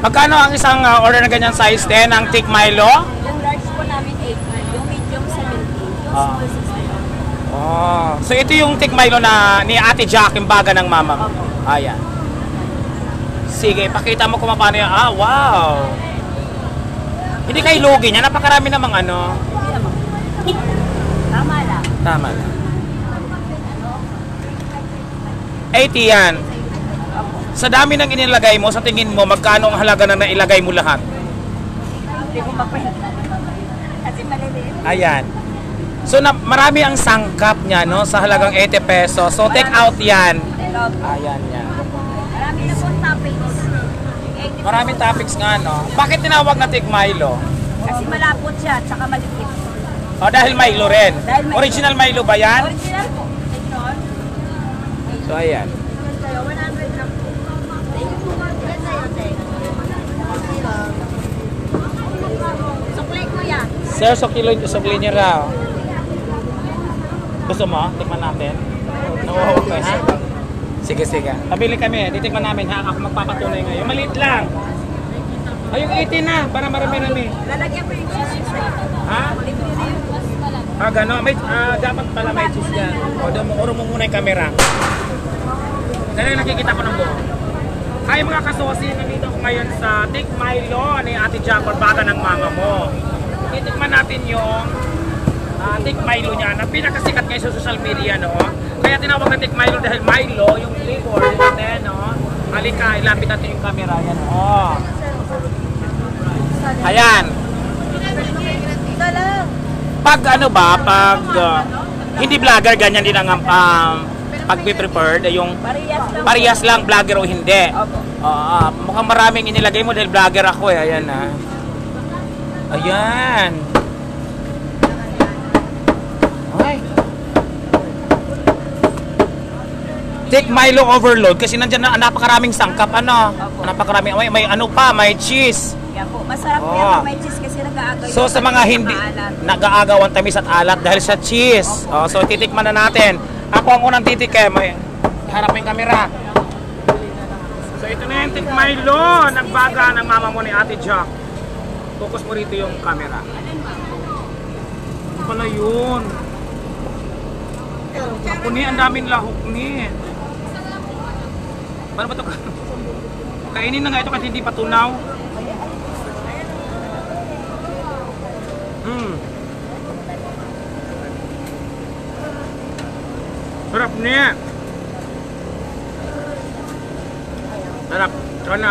Magkano ang isang order na ganyan size din ng Thick Milo? Yung large po namin 80, yung medium 70, yung small 60. Oh, so ito yung Thick Milo na ni Ate Jack, yung baga ng mama mo. Ayan. Sige, pakita mo kung paano yan. Ah, wow! Hindi kayo lugi niya, napakarami namang ano. Hindi naman. Tama lang. Tama lang. 80 yan. Sa dami ng inilagay mo, sa tingin mo, magkano ang halaga na nailagay mo lahat? Hindi ko makwenta. Kasi maliliit. Ayan. So, marami ang sangkap niya, no? Sa halagang 80 pesos. So, take out yan. Ayan yan. Marami na pong toppings. Maraming topics nga, no? Bakit tinawag na Thick Milo? Kasi malapot siya, tsaka maliit. O, dahil Milo rin. Dahil Milo. Original Milo ba yan? Original po. So, ayan. 100 lang po. Suklay ko yan. Sir, sukli niyo raw. Gusto mo? Tikman natin. No, okay, ha? Sige, sige. Pabili kami. Titikman namin, ha? Ako magpapatunay ngayon. Maliit lang. Ay, yung 18 na. Para marami-rami. Lalagyan ko yung cheese sa'yo. Ha? Gano'n. Dapat pala may cheese yan. Uro mo muna yung camera. Dahil nakikita ko ng buo. Hi mga kasosi, nandito ko ngayon sa Thick Milo ni Ate Jack or baga ng mama mo. Titikman natin yung Thick Milo niya na pinakasikat ngayon sa social media, no? Kaya tinawag na Thick Milo dahil Milo, yung flavor natin, no? Halika, ilapit natin yung camera. Yan, oh. Ayan. Pag ano ba, pag hindi vlogger, ganyan din ang pag-be-prepared, yung parehas lang, vlogger o hindi. Mukhang maraming inilagay mo dahil vlogger ako eh. Ayan na. Ayan. Ay. Thick Milo overload kasi nandiyan na napakaraming sangkap, ano. Napakaraming, may ano pa, may cheese. Yan po. Masarap yan may cheese kasi nag-aagaw. So sa mga hindi nag-aagaw ang tamis at alat dahil sa cheese. So titikman na natin. Ako ang unang titikim. Harap yung camera. So ito na yung Thick Milo. Nagbaga ng mama mo ni Ate Jack. Focus mo rito yung camera. Ito pala yun. Ako ni, ang daming lahok ni. Paano ba ito? Kainin na nga ito kasi hindi pa tunaw. Sarap niya. Sarap. Sarap na.